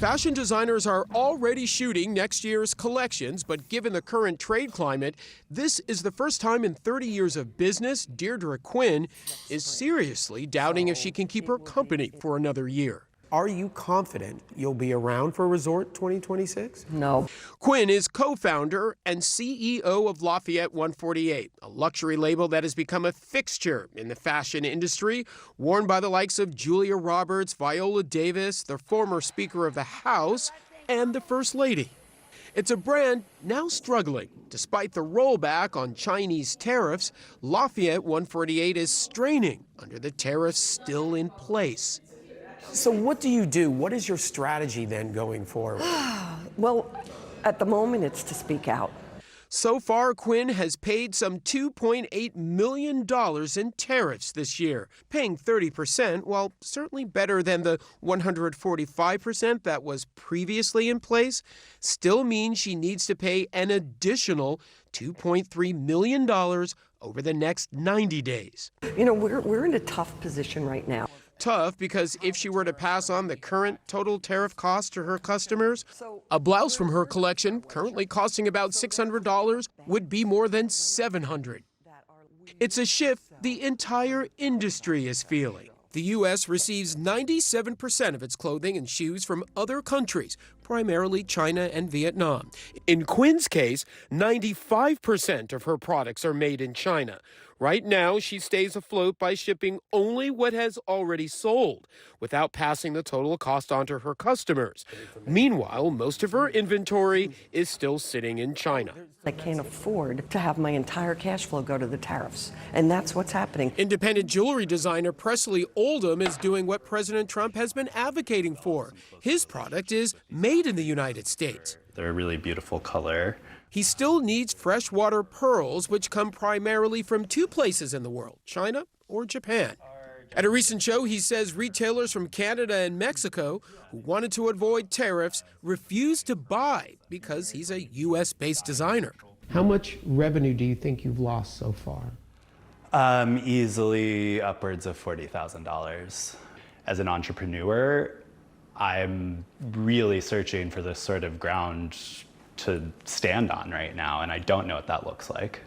Fashion designers are already shooting next year's collections, but given the current trade climate, this is the first time in 30 years of business Deirdre Quinn is seriously doubting if she can keep her company for another year. Are you confident you'll be around for Resort 2026? No. Quinn is co-founder and CEO of Lafayette 148, a luxury label that has become a fixture in the fashion industry, worn by the likes of Julia Roberts, Viola Davis, the former Speaker of the House, and the First Lady. It's a brand now struggling. Despite the rollback on Chinese tariffs, Lafayette 148 is straining under the tariffs still in place. So what do you do? What is your strategy then going forward? Well, at the moment, it's to speak out. So far, Quinn has paid some $2.8 million in tariffs this year, paying 30%, while certainly better than the 145% that was previously in place, still means she needs to pay an additional $2.3 million over the next 90 days. You know, we're in a tough position right now. Tough because if she were to pass on the current total tariff cost to her customers, a blouse from her collection, currently costing about $600, would be more than $700. It's a shift the entire industry is feeling. The U.S. receives 97% of its clothing and shoes from other countries, primarily China and Vietnam. In Quinn's case, 95% of her products are made in China. Right now, she stays afloat by shipping only what has already sold, without passing the total cost on to her customers. Meanwhile, most of her inventory is still sitting in China. I can't afford to have my entire cash flow go to the tariffs, and that's what's happening. Independent jewelry designer Presley Oldham is doing what President Trump has been advocating for. His product is made in the United States. They're a really beautiful color. He still needs freshwater pearls, which come primarily from two places in the world, China or Japan. At a recent show, he says retailers from Canada and Mexico who wanted to avoid tariffs refused to buy because he's a U.S.-based designer. How much revenue do you think you've lost so far? Easily upwards of $40,000. As an entrepreneur, I'm really searching for this sort of ground to stand on right now, and I don't know what that looks like.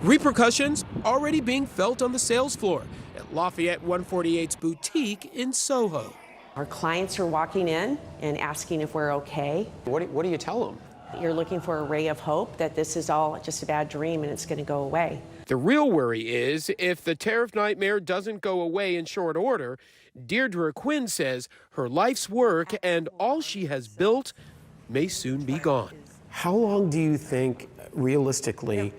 Repercussions already being felt on the sales floor at Lafayette 148's boutique in Soho. Our clients are walking in and asking if we're okay. What do you tell them? You're looking for a ray of hope that this is all just a bad dream and it's going to go away. The real worry is if the tariff nightmare doesn't go away in short order, Deirdre Quinn says her life's work and all she has built may soon be gone. How long do you think, realistically,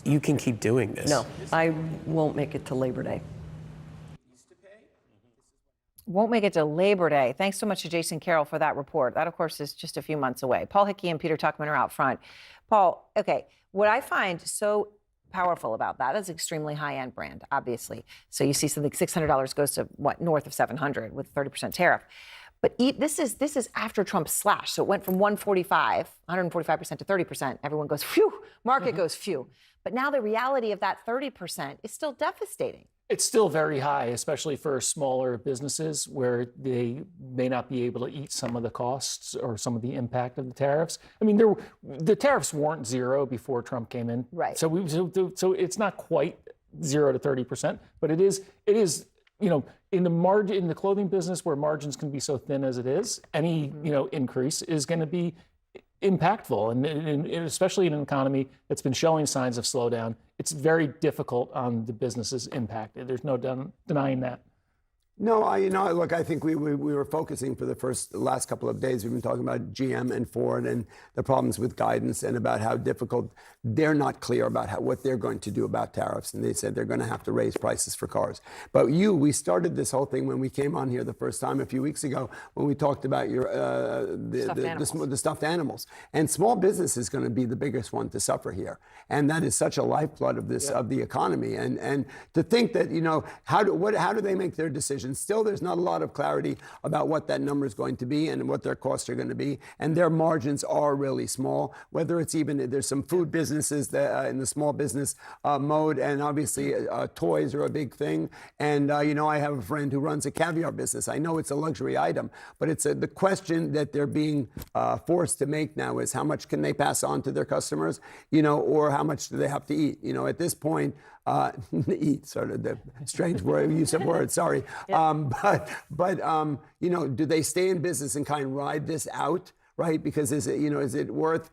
you can keep doing this? No, I won't make it to Labor Day. Won't make it to Labor Day. Thanks so much to Jason Carroll for that report. That, of course, is just a few months away. Paul Hickey and Peter Tuchman are out front. Paul, okay, what I find so powerful about that is extremely high-end brand, obviously. So you see something $600 goes to, what, north of $700 with 30% tariff. But this is after Trump slashed. So it went from 145% to 30%. Everyone goes, phew, market goes, phew. But now the reality of that 30% is still devastating. It's still very high, especially for smaller businesses where they may not be able to eat some of the costs or some of the impact of the tariffs. I mean, the tariffs weren't zero before Trump came in. Right. So it's not quite 0 to 30%, but it is, you know, in the clothing business where margins can be so thin as it is, any, you know, increase is going to be impactful, and especially in an economy that's been showing signs of slowdown, it's very difficult on the businesses impacted. There's no denying that. No, look, I think we were focusing for the last couple of days. We've been talking about GM and Ford and the problems with guidance and about how difficult they're not clear about what they're going to do about tariffs. And they said they're going to have to raise prices for cars. But we started this whole thing when we came on here the first time a few weeks ago when we talked about the stuffed animals. And small business is going to be the biggest one to suffer here. And that is such a lifeblood of this of the economy. And to think that, you know, how do they make their decisions? inflation. Still, there's not a lot of clarity about what that number is going to be and what their costs are going to be. And their margins are really small, whether it's even, there's some food businesses that, in the small business mode, and obviously toys are a big thing. And, you know, I have a friend who runs a caviar business. I know it's a luxury item, but it's the question that they're being forced to make now is how much can they pass on to their customers, you know, or how much do they have to eat? You know, at this point, eat, sort of the strange word, use of words, sorry. But you know, do they stay in business and kind of ride this out, right? Because is it worth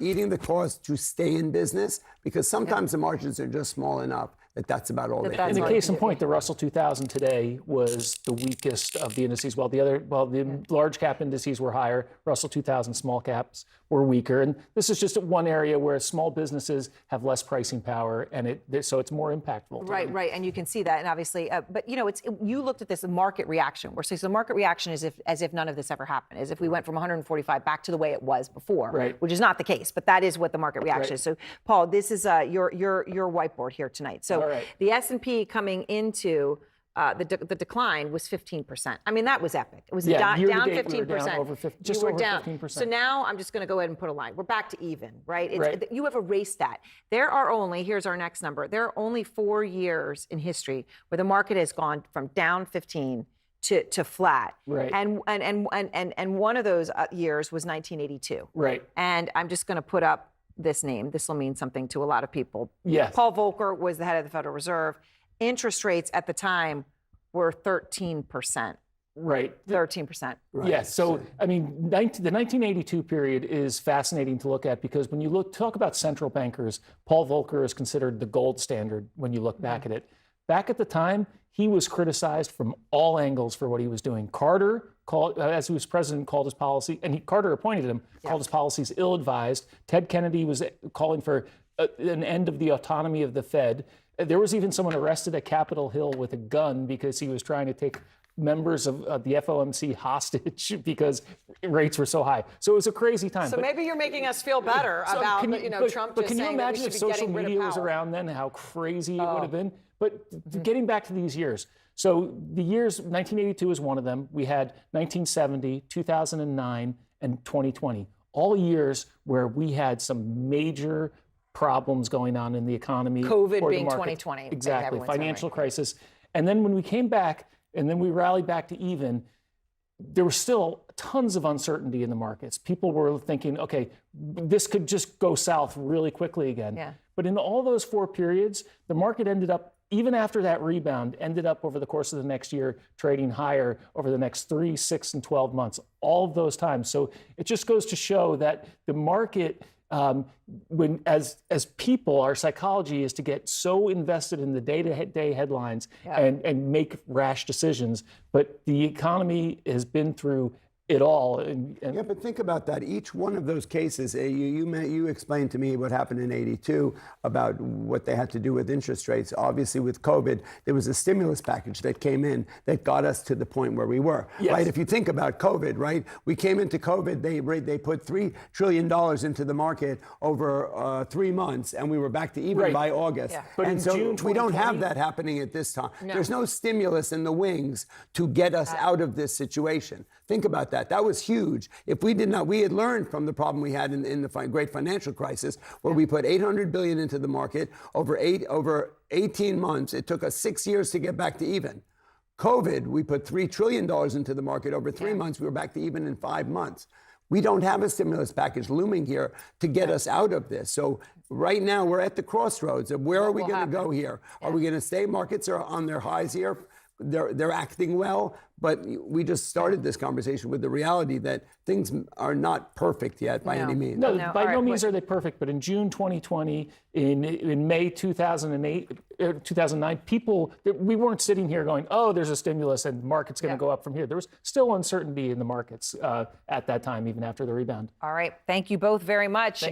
eating the cost to stay in business? Because sometimes the margins are just small enough that that's about all they can do. In the case in point, the Russell 2000 today was the weakest of the indices. While the large cap indices were higher, Russell 2000 small caps were weaker. And this is just one area where small businesses have less pricing power, and so it's more impactful. Right. And you can see that, and obviously, but you know, you looked at this market reaction. We're saying the market reaction is as if none of this ever happened, as if we went from 145 back to the way it was before, which is not the case. But that is what the market reaction is. So, Paul, this is your whiteboard here tonight. So the S&P coming into the decline was 15%. I mean, that was epic. It was down 15%. We were down over 15%. So now I'm just going to go ahead and put a line. We're back to even, right? You have erased that. There are only, here's our next number, there are only 4 years in history where the market has gone from down 15 to flat. Right. And one of those years was 1982. Right. And I'm just going to put up this name. This will mean something to a lot of people. Yes. Paul Volcker was the head of the Federal Reserve. Interest rates at the time were 13%. Right. 13%. Right. Yes. So, I mean, the 1982 period is fascinating to look at because when you talk about central bankers, Paul Volcker is considered the gold standard when you look back at it. Back at the time, he was criticized from all angles for what he was doing. Carter, as he was president, called his policy, and Carter appointed him, called his policies ill-advised. Ted Kennedy was calling for an end of the autonomy of the Fed. There was even someone arrested at Capitol Hill with a gun because he was trying to take members of the FOMC hostage because rates were so high. So it was a crazy time. So maybe you're making us feel better about Trump just saying that we should be getting rid of power. But can you imagine if social media was around then, how crazy it would have been? But getting back to these years. So the years, 1982 is one of them. We had 1970, 2009, and 2020. All years where we had some major problems going on in the economy. COVID being the 2020. Exactly, financial crisis. And then when we came back, and then we rallied back to even, there was still tons of uncertainty in the markets. People were thinking, okay, this could just go south really quickly again. Yeah. But in all those 4 periods, the market ended up, even after that rebound, ended up over the course of the next year trading higher over the next 3, 6, and 12 months, all of those times. So it just goes to show that the market, as people, our psychology is to get so invested in the day-to-day headlines and make rash decisions. But the economy has been through it all. Yeah, but think about that. Each one of those cases, you explained to me what happened in '82 about what they had to do with interest rates. Obviously, with COVID, there was a stimulus package that came in that got us to the point where we were. Yes. Right? If you think about COVID, right? We came into COVID, they put $3 trillion into the market over 3 months, and we were back to even by August. Yeah. But and in so June we don't have that happening at this time. No. There's no stimulus in the wings to get us out of this situation. Think about that. That was huge. If we did not, we had learned from the problem we had in the great financial crisis, where we put $800 billion into the market over 18 months. It took us 6 years to get back to even. COVID, we put $3 trillion into the market over 3 months. We were back to even in 5 months. We don't have a stimulus package looming here to get us out of this. So right now we're at the crossroads of where are we going to go here? Are we going to stay? Markets are on their highs here. They're acting well, but we just started this conversation with the reality that things are not perfect yet by any means. No, by no means are they perfect, but in June 2020, in May 2009, we weren't sitting here going, oh, there's a stimulus and the market's going to go up from here. There was still uncertainty in the markets at that time, even after the rebound. All right. Thank you both very much.